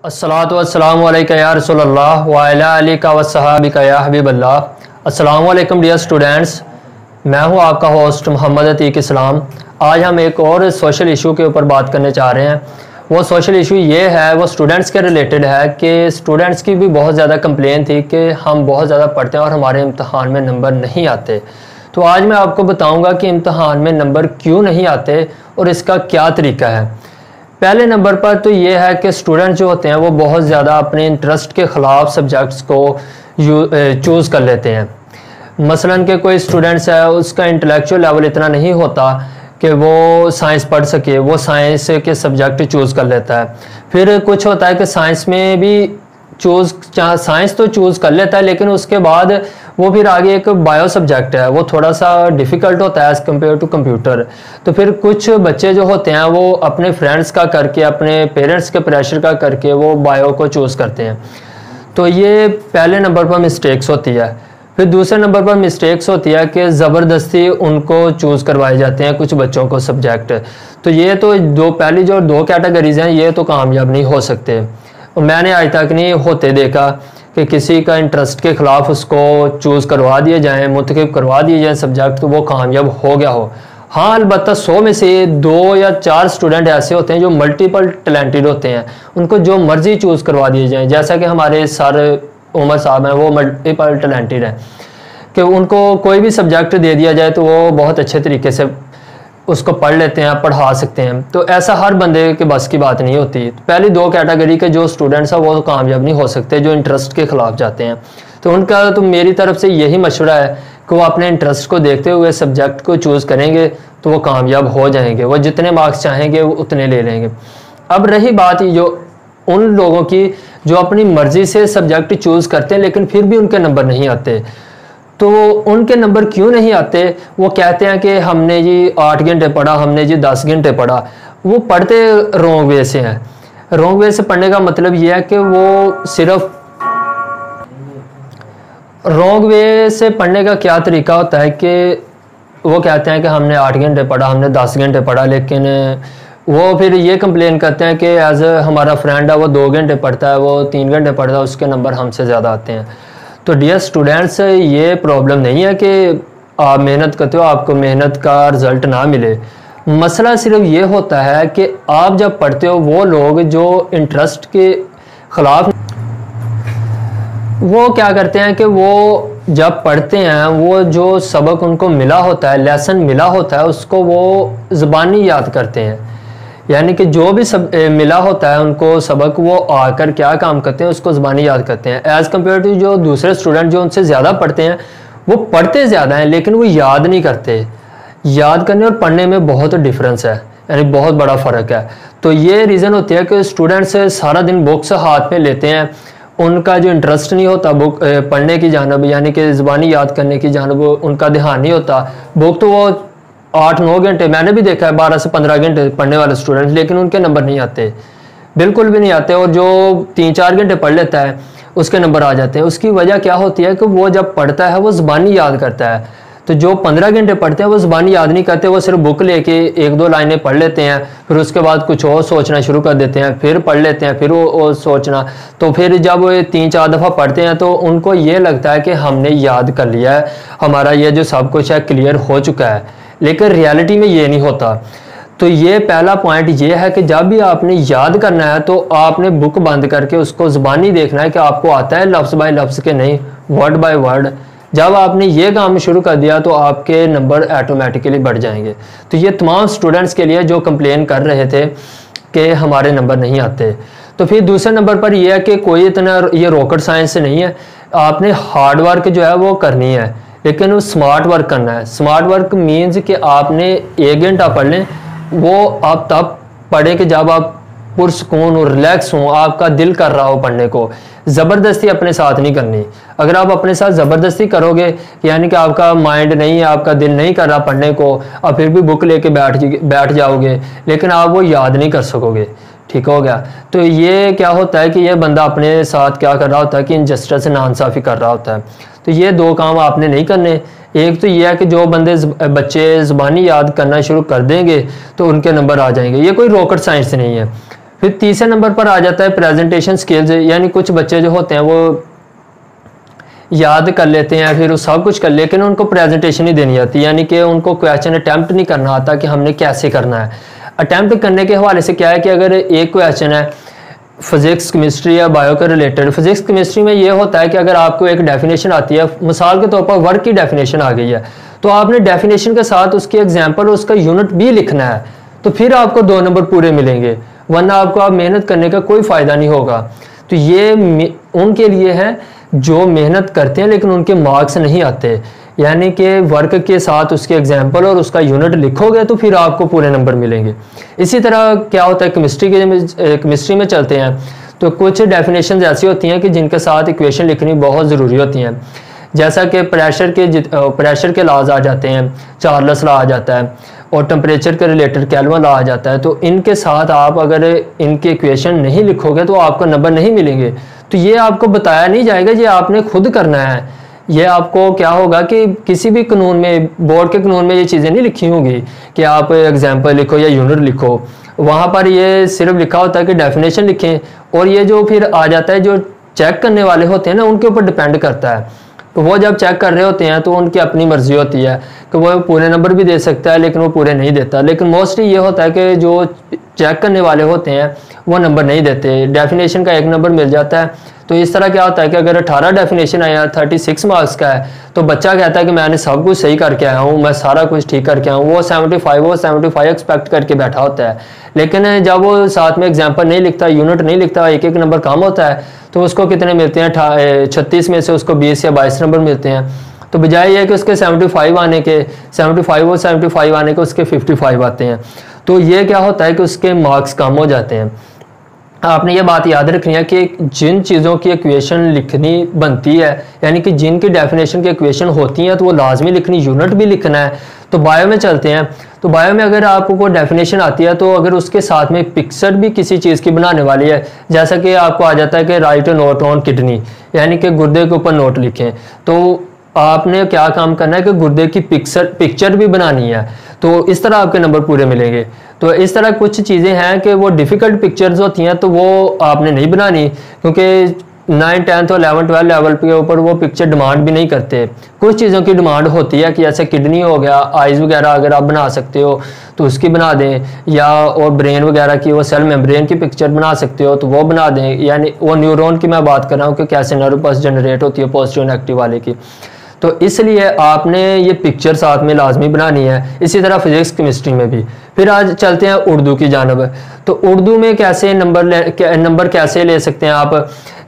अस्सलातु वस्सलामु अलैका या रसूलल्लाह व अला आलिका व सहाबिका या हबीबल्लाह। अस्सलामु अलैकुम डियर स्टूडेंट्स, मैं हूं आपका होस्ट मोहम्मद अतीक इस्लाम। आज हम एक और सोशल इशू के ऊपर बात करने जा रहे हैं। वो सोशल इशू ये है, वो स्टूडेंट्स के रिलेटेड है कि स्टूडेंट्स की भी बहुत ज़्यादा कंप्लेन थी कि हम बहुत ज़्यादा पढ़ते हैं और हमारे इम्तहान में नंबर नहीं आते। तो आज मैं आपको बताऊँगा कि इम्तहान में नंबर क्यों नहीं आते और इसका क्या तरीका है। पहले नंबर पर तो ये है कि स्टूडेंट जो होते हैं वो बहुत ज़्यादा अपने इंटरेस्ट के ख़िलाफ़ सब्जेक्ट्स को चूज़ कर लेते हैं। मसलन कि कोई स्टूडेंट्स है, उसका इंटेलेक्चुअल लेवल इतना नहीं होता कि वो साइंस पढ़ सके, वो साइंस के सब्जेक्ट चूज़ कर लेता है। फिर कुछ होता है कि साइंस में भी साइंस तो चूज़ कर लेता है, लेकिन उसके बाद वो फिर आगे एक बायो सब्जेक्ट है, वो थोड़ा सा डिफ़िकल्ट होता है एज़ कम्पेयर टू कंप्यूटर। तो फिर कुछ बच्चे जो होते हैं वो अपने फ्रेंड्स का करके, अपने पेरेंट्स के प्रेशर का करके वो बायो को चूज़ करते हैं। तो ये पहले नंबर पर मिस्टेक्स होती है। फिर दूसरे नंबर पर मिस्टेक्स होती है कि ज़बरदस्ती उनको चूज़ करवाए जाते हैं कुछ बच्चों को सब्जेक्ट। तो ये तो पहली जो दो कैटेगरीज हैं ये तो कामयाब नहीं हो सकते। मैंने आज तक नहीं होते देखा कि किसी का इंटरेस्ट के ख़िलाफ़ उसको चूज़ करवा दिए जाएँ, मुंतखब करवा दिए जाएँ सब्जेक्ट, तो वो कामयाब हो गया हो। हाँ, अलबत्ता 100 में से 2 या 4 स्टूडेंट ऐसे होते हैं जो मल्टीपल टैलेंटेड होते हैं, उनको जो मर्ज़ी चूज़ करवा दिए जाएँ। जैसा कि हमारे सर उमर साहब हैं, वो मल्टीपल टैलेंटेड हैं कि उनको कोई भी सब्जेक्ट दे दिया जाए तो वो बहुत अच्छे तरीके से उसको पढ़ लेते हैं, पढ़ा सकते हैं। तो ऐसा हर बंदे के बस की बात नहीं होती। पहली दो कैटेगरी के जो स्टूडेंट्स हैं वो तो कामयाब नहीं हो सकते, जो इंटरेस्ट के ख़िलाफ़ जाते हैं। तो उनका तो मेरी तरफ से यही मशवरा है कि वो अपने इंटरेस्ट को देखते हुए सब्जेक्ट को चूज़ करेंगे तो वो कामयाब हो जाएंगे। वो जितने मार्क्स चाहेंगे वो उतने ले लेंगे। अब रही बात जो उन लोगों की जो अपनी मर्ज़ी से सब्जेक्ट चूज़ करते हैं लेकिन फिर भी उनके नंबर नहीं आते, तो उनके नंबर क्यों नहीं आते? वो कहते हैं कि हमने जी 8 घंटे पढ़ा, हमने जी 10 घंटे पढ़ा। वो पढ़ते रॉन्ग वे से हैं। रॉन्ग वे से पढ़ने का मतलब ये है कि वो सिर्फ रॉन्ग वे से पढ़ने का क्या तरीका होता है कि वो कहते हैं कि हमने 8 घंटे पढ़ा, हमने 10 घंटे पढ़ा, लेकिन वो फिर ये कंप्लेन करते हैं कि एज हमारा फ्रेंड है वो 2 घंटे पढ़ता है, वो 3 घंटे पढ़ता है, उसके नंबर हमसे ज़्यादा आते हैं। तो डियर स्टूडेंट्स, ये प्रॉब्लम नहीं है कि आप मेहनत करते हो आपको मेहनत का रिज़ल्ट ना मिले। मसला सिर्फ ये होता है कि आप जब पढ़ते हो वो लोग जो इंटरेस्ट के ख़िलाफ़ वो क्या करते हैं कि वो जब पढ़ते हैं वो जो सबक उनको मिला होता है, लेसन मिला होता है, उसको वो ज़बानी याद करते हैं। यानी कि जो भी मिला होता है उनको सबक, वो आकर क्या काम करते हैं उसको ज़बानी याद करते हैं। एज़ कम्पेयर टू जो दूसरे स्टूडेंट जो उनसे ज़्यादा पढ़ते हैं, वो पढ़ते ज़्यादा हैं लेकिन वो याद नहीं करते। याद करने और पढ़ने में बहुत डिफरेंस है, यानी बहुत बड़ा फ़र्क है। तो ये रीज़न होती है कि स्टूडेंट्स सारा दिन बुक्स हाथ में लेते हैं, उनका जो इंटरेस्ट नहीं होता बुक पढ़ने की जानब, यानी कि ज़बानी याद करने की जानब उनका ध्यान नहीं होता। बुक तो वो 8-9 घंटे, मैंने भी देखा है 12 से 15 घंटे पढ़ने वाले स्टूडेंट्स, लेकिन उनके नंबर नहीं आते, बिल्कुल भी नहीं आते। और जो 3-4 घंटे पढ़ लेता है उसके नंबर आ जाते हैं। उसकी वजह क्या होती है कि वो जब पढ़ता है वो ज़बानी याद करता है। तो जो 15 घंटे पढ़ते हैं वो ज़बानी याद नहीं करते, वो सिर्फ बुक लेके 1-2 लाइनें पढ़ लेते हैं, फिर उसके बाद कुछ और सोचना शुरू कर देते हैं, फिर पढ़ लेते हैं, फिर वो सोचना। तो फिर जब वो 3-4 दफ़ा पढ़ते हैं तो उनको ये लगता है कि हमने याद कर लिया है, हमारा ये जो सब कुछ है क्लियर हो चुका है, लेकिन रियलिटी में ये नहीं होता। तो ये पहला पॉइंट ये है कि जब भी आपने याद करना है तो आपने बुक बंद करके उसको ज़बानी देखना है कि आपको आता है लफ्ज़ बाय लफ्ज़ के नहीं वर्ड बाय वर्ड। जब आपने ये काम शुरू कर दिया तो आपके नंबर ऑटोमेटिकली बढ़ जाएंगे। तो ये तमाम स्टूडेंट्स के लिए जो कंप्लेन कर रहे थे कि हमारे नंबर नहीं आते। तो फिर दूसरे नंबर पर यह है कि कोई इतना ये रॉकेट साइंस नहीं है, आपने हार्ड वर्क जो है वो करनी है, लेकिन वो स्मार्ट वर्क करना है। स्मार्ट वर्क मीन्स कि आपने 1 घंटा पढ़ लें, वो आप तब पढ़ें कि जब आप पुरसकून और रिलैक्स हों, आपका दिल कर रहा हो पढ़ने को। ज़बरदस्ती अपने साथ नहीं करनी। अगर आप अपने साथ ज़बरदस्ती करोगे, यानी कि आपका माइंड नहीं है, आपका दिल नहीं कर रहा पढ़ने को, और फिर भी बुक लेके बैठ जाओगे, लेकिन आप वो याद नहीं कर सकोगे। ठीक हो गया। तो ये क्या होता है कि ये बंदा अपने साथ क्या कर रहा होता है कि इनजस्टिस से नाइंसाफ़ी कर रहा होता है। तो ये 2 काम आपने नहीं करने। एक तो ये है कि जो बच्चे ज़बानी याद करना शुरू कर देंगे तो उनके नंबर आ जाएंगे। ये कोई रॉकेट साइंस नहीं है। फिर तीसरे नंबर पर आ जाता है प्रेजेंटेशन स्किल्स, यानी कुछ बच्चे जो होते हैं वो याद कर लेते हैं, फिर वो सब कुछ कर, लेकिन उनको प्रेजेंटेशन ही देनी आती है, यानी कि उनको क्वेश्चन अटैम्प्ट नहीं करना आता कि हमने कैसे करना है। अटैम्प्ट करने के हवाले से क्या है कि अगर एक क्वेश्चन है फिजिक्स केमिस्ट्री या बायो के रिलेटेड, फिजिक्स केमिस्ट्री में ये होता है कि अगर आपको एक डेफिनेशन आती है, मिसाल के तौर पर वर्क की डेफिनेशन आ गई है, तो आपने डेफिनेशन के साथ उसकी एग्जाम्पल और उसका यूनिट भी लिखना है, तो फिर आपको 2 नंबर पूरे मिलेंगे, वरना आपको आप मेहनत करने का कोई फ़ायदा नहीं होगा। तो ये उनके लिए है जो मेहनत करते हैं लेकिन उनके मार्क्स नहीं आते, यानी कि वर्क के साथ उसके एग्जाम्पल और उसका यूनिट लिखोगे तो फिर आपको पूरे नंबर मिलेंगे। इसी तरह क्या होता है केमिस्ट्री में चलते हैं, तो कुछ डेफिनेशन ऐसी होती हैं कि जिनके साथ इक्वेशन लिखनी बहुत ज़रूरी होती हैं, जैसा कि प्रेशर के लॉज आ जाते हैं, चार्ल्स लॉ आ जाता है, और टेम्परेचर के रिलेटेड केल्विन लॉ आ जाता है। तो इनके साथ आप अगर इनके इक्वेशन नहीं लिखोगे तो आपको नंबर नहीं मिलेंगे। तो ये आपको बताया नहीं जाएगा, ये आपने खुद करना है। ये आपको क्या होगा कि किसी भी कानून में, बोर्ड के कानून में ये चीज़ें नहीं लिखी होंगी कि आप एग्जाम्पल लिखो या यूनिट लिखो, वहाँ पर ये सिर्फ लिखा होता है कि डेफिनेशन लिखें, और ये जो फिर आ जाता है जो चेक करने वाले होते हैं ना, उनके ऊपर डिपेंड करता है। तो वो जब चेक कर रहे होते हैं तो उनकी अपनी मर्जी होती है कि वो पूरे नंबर भी दे सकता है लेकिन वो पूरे नहीं देता। लेकिन मोस्टली ये होता है कि जो चेक करने वाले होते हैं वो नंबर नहीं देते, डेफिनेशन का 1 नंबर मिल जाता है। तो इस तरह क्या होता है कि अगर 18 डेफिनेशन आया 36 मार्क्स का है, तो बच्चा कहता है कि मैंने सब कुछ सही करके आया हूँ, मैं सारा कुछ ठीक करके आया हूँ, वो 75 एक्सपेक्ट करके बैठा होता है। लेकिन जब वो साथ में एग्जाम्पल नहीं लिखता, यूनिट नहीं लिखता, 1-1 नंबर कम होता है, तो उसको कितने मिलते हैं, 36 में से उसको 20 या 22 नंबर मिलते हैं। तो बजाय ये कि उसके 75 आने के, 75 आने के उसके 55 आते हैं। तो ये क्या होता है कि उसके मार्क्स कम हो जाते हैं। आपने ये बात याद रखनी है कि जिन चीज़ों की इक्वेशन लिखनी बनती है, यानी कि जिनकी डेफिनेशन की इक्वेशन होती हैं, तो वो लाजमी लिखनी, यूनिट भी लिखना है। तो बायो में चलते हैं, तो बायो में अगर आपको कोई डेफिनेशन आती है, तो अगर उसके साथ में पिक्चर भी किसी चीज़ की बनाने वाली है, जैसा कि आपको आ जाता है कि right a note on kidney, यानी कि गुर्दे के ऊपर नोट लिखें, तो आपने क्या काम करना है कि गुर्दे की पिक्चर भी बनानी है, तो इस तरह आपके नंबर पूरे मिलेंगे। तो इस तरह कुछ चीज़ें हैं कि वो डिफ़िकल्ट पिक्चर्स होती हैं, तो वो आपने नहीं बनानी, क्योंकि 9, 10 और 11, 12 लेवल के ऊपर वो पिक्चर डिमांड भी नहीं करते। कुछ चीज़ों की डिमांड होती है कि जैसे किडनी हो गया, आइज़ वगैरह अगर आप बना सकते हो तो उसकी बना दें, या और ब्रेन वगैरह की, वो सेल मेम्ब्रेन की पिक्चर बना सकते हो तो वो बना दें, यानी वो न्यूरॉन की मैं बात कर रहा हूँ कि कैसे नर्व पल्स जनरेट होती है पॉजिटिव नेगेटिव वाले की। तो इसलिए आपने ये पिक्चर साथ में लाजमी बनानी है। इसी तरह फिजिक्स केमिस्ट्री में भी। फिर आज चलते हैं उर्दू की जानब। तो उर्दू में कैसे नंबर कैसे ले सकते हैं आप,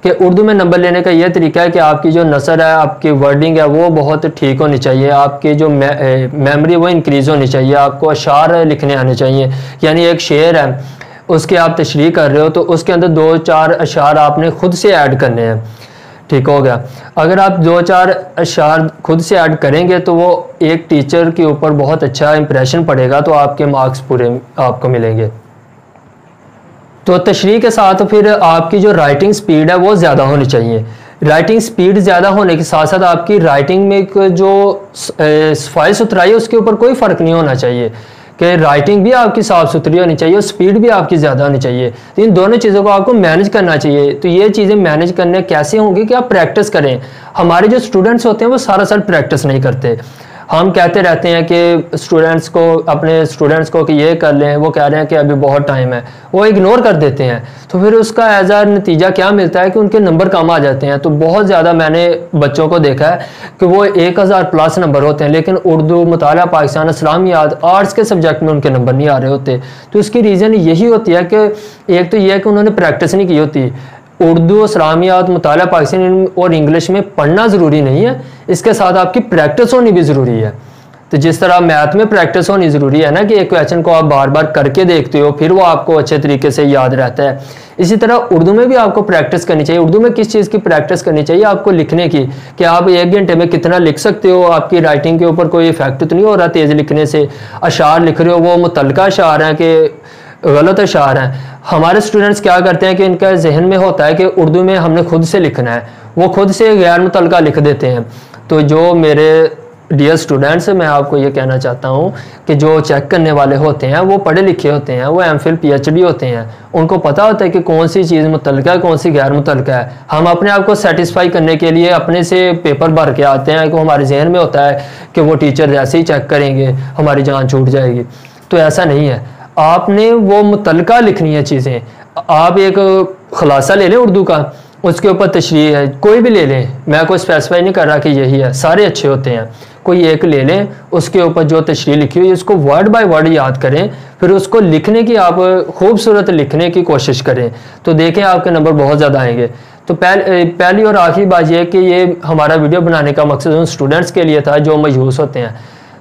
कि उर्दू में नंबर लेने का यह तरीका है कि आपकी जो नसर है, आपकी वर्डिंग है, वो बहुत ठीक होनी चाहिए, आपकी जो मेमोरी वो इंक्रीज़ होनी चाहिए, आपको अशार लिखने आने चाहिए। यानी एक शेर है, उसके आप तशरीह कर रहे हो तो उसके अंदर 2-4 अशार आपने खुद से ऐड करने हैं, ठीक हो गया। अगर आप 2-4 अशार खुद से ऐड करेंगे तो वो एक टीचर के ऊपर बहुत अच्छा इंप्रेशन पड़ेगा, तो आपके मार्क्स पूरे आपको मिलेंगे। तो तशरीह के साथ फिर आपकी जो राइटिंग स्पीड है वो ज़्यादा होनी चाहिए। राइटिंग स्पीड ज़्यादा होने के साथ साथ आपकी राइटिंग में जो सफाई सुथराई है उसके ऊपर कोई फ़र्क नहीं होना चाहिए, कि राइटिंग भी आपकी साफ़ सुथरी होनी चाहिए और स्पीड भी आपकी ज़्यादा होनी चाहिए। तो इन दोनों चीज़ों को आपको मैनेज करना चाहिए। तो ये चीज़ें मैनेज करने कैसे होंगी कि आप प्रैक्टिस करें। हमारे जो स्टूडेंट्स होते हैं वो सारा साल प्रैक्टिस नहीं करते। हम कहते रहते हैं कि अपने स्टूडेंट्स को कि ये कर लें, वो कह रहे हैं कि अभी बहुत टाइम है, वो इग्नोर कर देते हैं। तो फिर उसका एज आ नतीजा क्या मिलता है कि उनके नंबर कम आ जाते हैं। तो बहुत ज़्यादा मैंने बच्चों को देखा है कि वो 1000 प्लस नंबर होते हैं, लेकिन उर्दू, मुताला पाकिस्तान, इस्लामियात, आर्ट्स के सब्जेक्ट में उनके नंबर नहीं आ रहे होते। तो उसकी रीज़न यही होती है कि एक तो यह है कि उन्होंने प्रैक्टिस नहीं की होती। उर्दू, इस्लामियात, मुताला पाकिस्तानी और इंग्लिश में पढ़ना ज़रूरी नहीं है, इसके साथ आपकी प्रैक्टिस होनी भी ज़रूरी है। तो जिस तरह मैथ में प्रैक्टिस होनी ज़रूरी है ना, कि एक क्वेश्चन को आप बार बार करके देखते हो फिर वो आपको अच्छे तरीके से याद रहता है, इसी तरह उर्दू में भी आपको प्रैक्टिस करनी चाहिए। उर्दू में किस चीज़ की प्रैक्टिस करनी चाहिए? आपको लिखने की, कि आप 1 घंटे में कितना लिख सकते हो, आपकी राइटिंग के ऊपर कोई इफेक्ट तो नहीं हो रहा तेज़ लिखने से। अशार लिख रहे हो वो मुतलका अशार हैं कि गलत अशार हैं। हमारे स्टूडेंट्स क्या करते हैं कि इनका जहन में होता है कि उर्दू में हमने खुद से लिखना है, वो खुद से गैर मुतलका लिख देते हैं। तो जो मेरे डियर स्टूडेंट्स, मैं आपको ये कहना चाहता हूँ कि जो चेक करने वाले होते हैं वो पढ़े लिखे होते हैं, वो एमफिल पीएचडी होते हैं, उनको पता होता है कि कौन सी चीज़ मुतल्लिका है, कौन सी गैर मुतल्लिका है। हम अपने आप को सेटिस्फाई करने के लिए अपने से पेपर भर के आते हैं कि हमारे जहन में होता है कि वो टीचर जैसे ही चेक करेंगे हमारी जान छूट जाएगी। तो ऐसा नहीं है, आपने वो मुतल्लिका लिखनी है चीज़ें। आप एक खुलासा ले लें उर्दू का, उसके ऊपर तशरीह है, कोई भी ले लें, मैं कोई स्पेसिफाई नहीं कर रहा कि यही है, सारे अच्छे होते हैं, कोई एक ले लें, उसके ऊपर जो तशरीह लिखी हुई है उसको वर्ड बाय वर्ड याद करें, फिर उसको लिखने की आप खूबसूरत लिखने की कोशिश करें, तो देखें आपके नंबर बहुत ज़्यादा आएंगे। तो पहली और आखिरी बात यह है कि ये हमारा वीडियो बनाने का मकसद उन स्टूडेंट्स के लिए था जो मायूस होते हैं।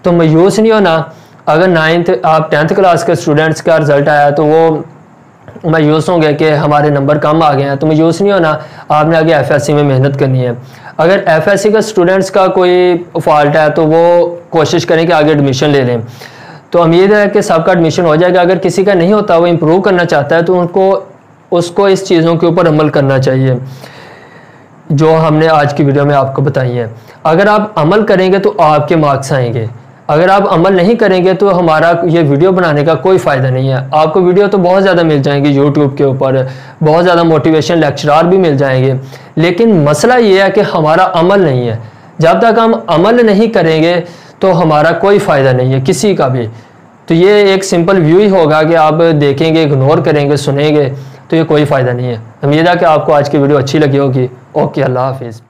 तो मायूस नहीं होना, अगर 10th क्लास के स्टूडेंट्स का रिजल्ट आया तो वो मायूस होंगे कि हमारे नंबर कम आ गए हैं, तो मायूस नहीं होना, आपने आगे एफएससी में मेहनत करनी है। अगर एफएससी का स्टूडेंट्स का कोई फॉल्ट है तो वो कोशिश करें कि आगे एडमिशन ले लें, तो उम्मीद है कि सबका एडमिशन हो जाएगा। अगर किसी का नहीं होता, वो इम्प्रूव करना चाहता है, तो उसको इस चीज़ों के ऊपर अमल करना चाहिए जो हमने आज की वीडियो में आपको बताई हैं। अगर आप अमल करेंगे तो आपके मार्क्स आएंगे, अगर आप अमल नहीं करेंगे तो हमारा ये वीडियो बनाने का कोई फ़ायदा नहीं है। आपको वीडियो तो बहुत ज़्यादा मिल जाएंगे यूट्यूब के ऊपर, बहुत ज़्यादा मोटिवेशन लेक्चरार भी मिल जाएंगे, लेकिन मसला ये है कि हमारा अमल नहीं है। जब तक हम अमल नहीं करेंगे तो हमारा कोई फ़ायदा नहीं है किसी का भी। तो ये एक सिंपल व्यू ही होगा कि आप देखेंगे, इग्नोर करेंगे, सुनेंगे, तो ये कोई फ़ायदा नहीं है। उम्मीद है कि आपको आज की वीडियो अच्छी लगी होगी। ओके, अल्लाह हाफिज़।